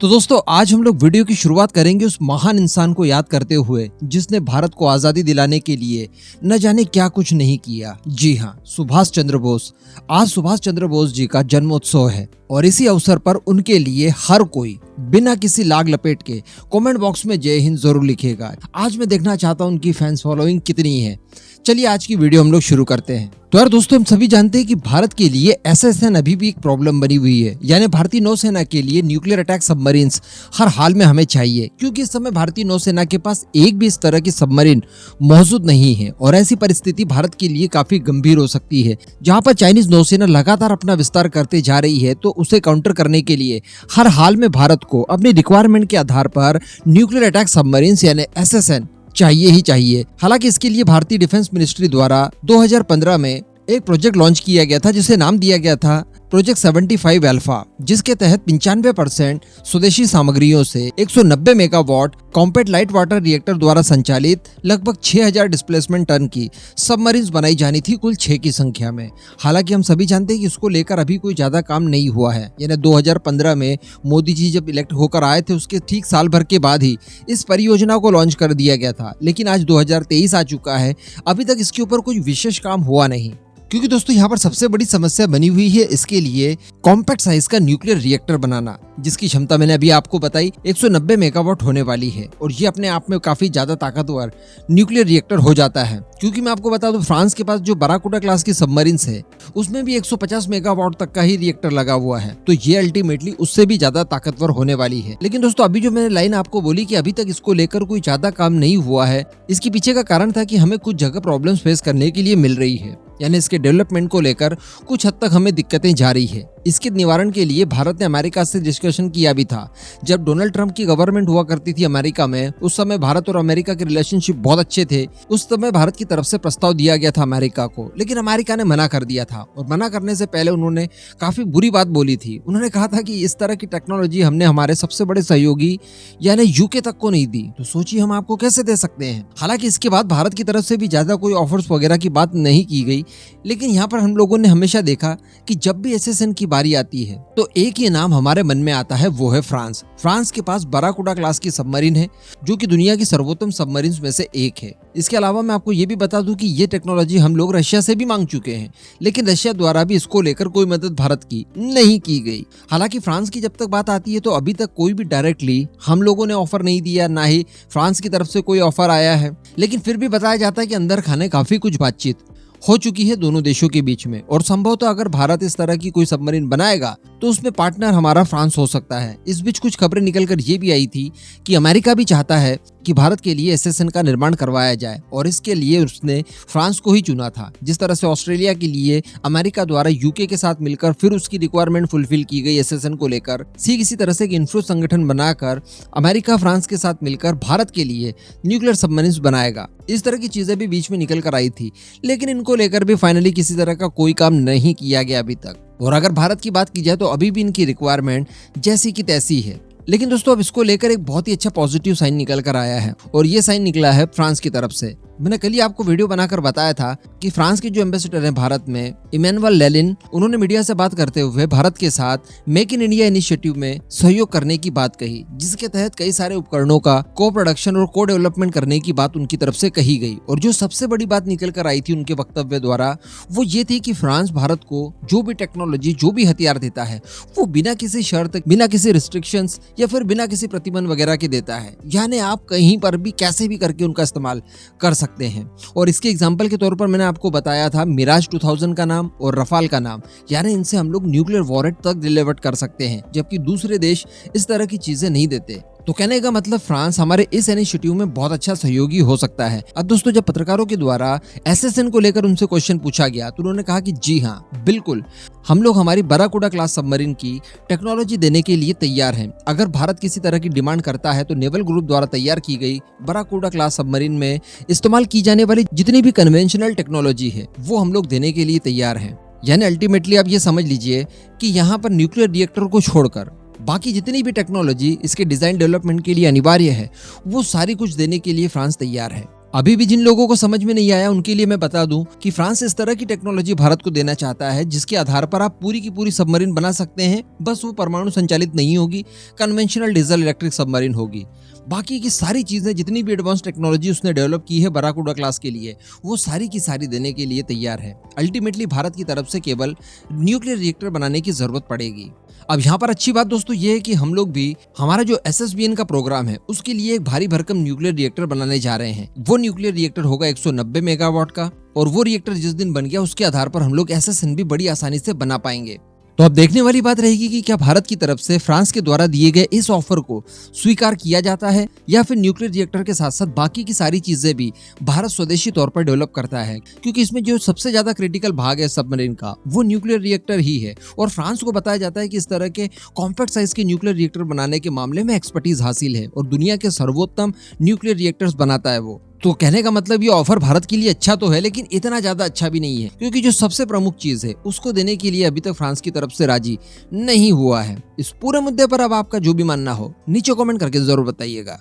तो दोस्तों आज हम लोग वीडियो की शुरुआत करेंगे उस महान इंसान को याद करते हुए जिसने भारत को आजादी दिलाने के लिए न जाने क्या कुछ नहीं किया। जी हाँ, सुभाष चंद्र बोस। आज सुभाष चंद्र बोस जी का जन्मोत्सव है और इसी अवसर पर उनके लिए हर कोई बिना किसी लाग लपेट के कमेंट बॉक्स में जय हिंद जरूर लिखेगा। आज मैं देखना चाहता हूँ उनकी फैंस फॉलोइंग कितनी है। चलिए आज की वीडियो हम लोग शुरू करते हैं। तो यार दोस्तों, हम सभी जानते हैं कि भारत के लिए एसएसएन अभी भी एक प्रॉब्लम बनी हुई है, यानी भारतीय नौसेना के लिए न्यूक्लियर अटैक सबमरीन्स हर हाल में हमें चाहिए, क्योंकि इस समय भारतीय नौसेना के पास एक भी इस तरह की सबमरीन मौजूद नहीं है और ऐसी परिस्थिति भारत के लिए काफी गंभीर हो सकती है। जहां पर चाइनीज नौसेना लगातार अपना विस्तार करते जा रही है, तो उसे काउंटर करने के लिए हर हाल में भारत को अपनी रिक्वायरमेंट के आधार पर न्यूक्लियर अटैक सबमरीन्स यानी एसएसएन चाहिए ही चाहिए। हालांकि इसके लिए भारतीय डिफेंस मिनिस्ट्री द्वारा 2015 में एक प्रोजेक्ट लॉन्च किया गया था जिसे नाम दिया गया था प्रोजेक्ट 75 अल्फा, जिसके तहत 95% स्वदेशी सामग्रियों से 190 megawatt compact light water reactor द्वारा संचालित लगभग 6000 डिस्प्लेसमेंट टन की सबमरीन्स बनाई जानी थी, कुल 6 की संख्या में। हालांकि हम सभी जानते हैं कि इसको लेकर अभी कोई ज्यादा काम नहीं हुआ है, यानी 2015 में मोदी जी जब इलेक्ट होकर आए थे उसके ठीक साल भर के बाद ही इस परियोजना को लॉन्च कर दिया गया था। लेकिन आज 2023 आ चुका है, अभी तक इसके ऊपर कुछ विशेष काम हुआ नहीं, क्योंकि दोस्तों यहाँ पर सबसे बड़ी समस्या बनी हुई है इसके लिए कॉम्पैक्ट साइज का न्यूक्लियर रिएक्टर बनाना, जिसकी क्षमता मैंने अभी आपको बताई 190 मेगावाट होने वाली है और ये अपने आप में काफी ज्यादा ताकतवर न्यूक्लियर रिएक्टर हो जाता है। क्योंकि मैं आपको बता दूं, फ्रांस के पास जो बराकुडा क्लास की सबमरीन्स है उसमें भी 150 मेगावाट तक का ही रिएक्टर लगा हुआ है, तो ये अल्टीमेटली उससे भी ज्यादा ताकतवर होने वाली है। लेकिन दोस्तों अभी जो मैंने लाइन आपको बोली कि अभी तक इसको लेकर कोई ज्यादा काम नहीं हुआ है, इसके पीछे का कारण था कि हमें कुछ जगह प्रॉब्लम्स फेस करने के लिए मिल रही है, यानी इसके डेवलपमेंट को लेकर कुछ हद तक हमें दिक्कतें जा रही है। इसके निवारण के लिए भारत ने अमेरिका से डिस्कशन किया भी था। जब डोनाल्ड ट्रंप की गवर्नमेंट हुआ करती थी अमेरिका में, उस समय भारत और अमेरिका के रिलेशनशिप बहुत अच्छे थे। उस समय भारत की तरफ से प्रस्ताव दिया गया था अमेरिका को, लेकिन अमेरिका ने मना कर दिया था और मना करने से पहले उन्होंने काफी बुरी बात बोली थी। उन्होंने कहा था कि इस तरह की टेक्नोलॉजी हमने हमारे सबसे बड़े सहयोगी यानी यूके तक को नहीं दी, तो सोचिए हम आपको कैसे दे सकते हैं। हालांकि इसके बाद भारत की तरफ से भी ज्यादा कोई ऑफर्स वगैरह की बात नहीं की गई, लेकिन यहाँ पर हम लोगों ने हमेशा देखा कि जब भी एसएसएन की बारी आती है तो एक ही नाम हमारे मन में आता है, वो है फ्रांस। फ्रांस के पास बराकुडा क्लास की सबमरीन है जो कि दुनिया की सर्वोत्तम सबमरीन्स में से एक है। इसके अलावा मैं आपको ये भी बता दूं कि ये टेक्नोलॉजी हम लोग रशिया से भी मांग चुके हैं, लेकिन रशिया द्वारा भी इसको लेकर कोई मदद भारत की नहीं की गई। हालांकि फ्रांस की जब तक बात आती है तो अभी तक कोई भी डायरेक्टली हम लोगों ने ऑफर नहीं दिया, ना ही फ्रांस की तरफ से कोई ऑफर आया है। लेकिन फिर भी बताया जाता है कि अंदर खाने काफी कुछ बातचीत हो चुकी है दोनों देशों के बीच में, और संभवतः अगर भारत इस तरह की कोई सबमरीन बनाएगा तो उसमें पार्टनर हमारा फ्रांस हो सकता है। इस बीच कुछ खबरें निकलकर ये भी आई थी कि अमेरिका भी चाहता है कि भारत के लिए एसएसएन का निर्माण करवाया जाए, और इसके लिए उसने फ्रांस को ही चुना था। जिस तरह से ऑस्ट्रेलिया के लिए अमेरिका द्वारा यूके के साथ मिलकर फिर उसकी रिक्वायरमेंट फुलफिल की गई एसएसएन को लेकर, इसी तरह से एक इन्फ्लो संगठन बनाकर अमेरिका फ्रांस के साथ मिलकर भारत के लिए न्यूक्लियर सबमरीन्स बनाएगा। इस तरह की चीजें भी बीच में निकल कर आई थी, लेकिन इनको लेकर भी फाइनली किसी तरह का कोई काम नहीं किया गया अभी तक। और अगर भारत की बात की जाए तो अभी भी इनकी रिक्वायरमेंट जैसी की तैसी है। लेकिन दोस्तों अब इसको लेकर एक बहुत ही अच्छा पॉजिटिव साइन निकल कर आया है, और ये साइन निकला है फ्रांस की तरफ से। मैंने कल ही आपको वीडियो बनाकर बताया था कि फ्रांस के जो एम्बेसडर हैं भारत में, इमैनुअल लेलिन, उन्होंने मीडिया से बात करते हुए भारत के साथ मेक इन इंडिया इनिशिएटिव में सहयोग करने की बात कही, जिसके तहत कई सारे उपकरणों का को प्रोडक्शन और को डेवलपमेंट करने की बात उनकी तरफ से कही गई। और जो सबसे बड़ी बात निकल कर आई थी उनके वक्तव्य द्वारा, वो ये थी कि फ्रांस भारत को जो भी टेक्नोलॉजी, जो भी हथियार देता है, वो बिना किसी शर्त, बिना किसी रिस्ट्रिक्शंस या फिर बिना किसी प्रतिबंध वगैरह के देता है, यानी आप कहीं पर भी कैसे भी करके उनका इस्तेमाल कर सकते हैं। और इसके एग्जांपल के तौर पर मैंने आपको बताया था मिराज 2000 का नाम और रफाल का नाम, यानी इनसे हम लोग न्यूक्लियर वॉरेट तक डिलीवर कर सकते हैं, जबकि दूसरे देश इस तरह की चीजें नहीं देते। तो कहने का मतलब फ्रांस हमारे इस इनिशिएटिव में बहुत अच्छा सहयोगी हो सकता है। अब दोस्तों जब पत्रकारों के द्वारा एसएसएन को लेकर उनसे क्वेश्चन पूछा गया तो उन्होंने कहा कि जी हाँ, बिल्कुल हम लोग हमारी बराकुडा क्लास सबमरीन की टेक्नोलॉजी देने के लिए तैयार हैं। अगर भारत किसी तरह की डिमांड करता है तो नेवल ग्रुप द्वारा तैयार की गई बराकुडा क्लास सबमरीन में इस्तेमाल की जाने वाली जितनी भी कन्वेंशनल टेक्नोलॉजी है वो हम लोग देने के लिए तैयार हैं। यानी अल्टीमेटली आप ये समझ लीजिए कि यहाँ पर न्यूक्लियर रिएक्टर को छोड़कर बाकी जितनी भी टेक्नोलॉजी इसके डिजाइन डेवलपमेंट के लिए अनिवार्य है, वो सारी कुछ देने के लिए फ्रांस तैयार है। अभी भी जिन लोगों को समझ में नहीं आया उनके लिए मैं बता दूं कि फ्रांस इस तरह की टेक्नोलॉजी भारत को देना चाहता है जिसके आधार पर आप पूरी की पूरी सबमरीन बना सकते हैं। बस वो परमाणु संचालित नहीं होगी, कन्वेंशनल डीजल इलेक्ट्रिक सबमरीन होगी। बाकी की सारी चीजें, जितनी भी एडवांस टेक्नोलॉजी उसने डेवलप की है बराकुडा क्लास के लिए, वो सारी की सारी देने के लिए तैयार है। अल्टीमेटली भारत की तरफ से केवल न्यूक्लियर रिएक्टर बनाने की जरूरत पड़ेगी। अब यहाँ पर अच्छी बात दोस्तों ये है कि हम लोग भी हमारा जो SSBN का प्रोग्राम है उसके लिए एक भारी भरकम न्यूक्लियर रिएक्टर बनाने जा रहे हैं। वो न्यूक्लियर रिएक्टर होगा 190 मेगावाट का, और वो रिएक्टर जिस दिन बन गया उसके आधार पर हम लोग SSN भी बड़ी आसानी से बना पाएंगे। तो अब देखने वाली बात रहेगी कि क्या भारत की तरफ से फ्रांस के द्वारा दिए गए इस ऑफर को स्वीकार किया जाता है, या फिर न्यूक्लियर रिएक्टर के साथ साथ बाकी की सारी चीजें भी भारत स्वदेशी तौर पर डेवलप करता है। क्योंकि इसमें जो सबसे ज्यादा क्रिटिकल भाग है सबमरीन का, वो न्यूक्लियर रिएक्टर ही है, और फ्रांस को बताया जाता है कि इस तरह के कॉम्पैक्ट साइज के न्यूक्लियर रिएक्टर बनाने के मामले में एक्सपर्टीज हासिल है और दुनिया के सर्वोत्तम न्यूक्लियर रिएक्टर्स बनाता है वो। तो कहने का मतलब ये ऑफर भारत के लिए अच्छा तो है, लेकिन इतना ज्यादा अच्छा भी नहीं है, क्योंकि जो सबसे प्रमुख चीज है उसको देने के लिए अभी तक फ्रांस की तरफ से राजी नहीं हुआ है। इस पूरे मुद्दे पर अब आपका जो भी मानना हो नीचे कमेंट करके जरूर बताइएगा।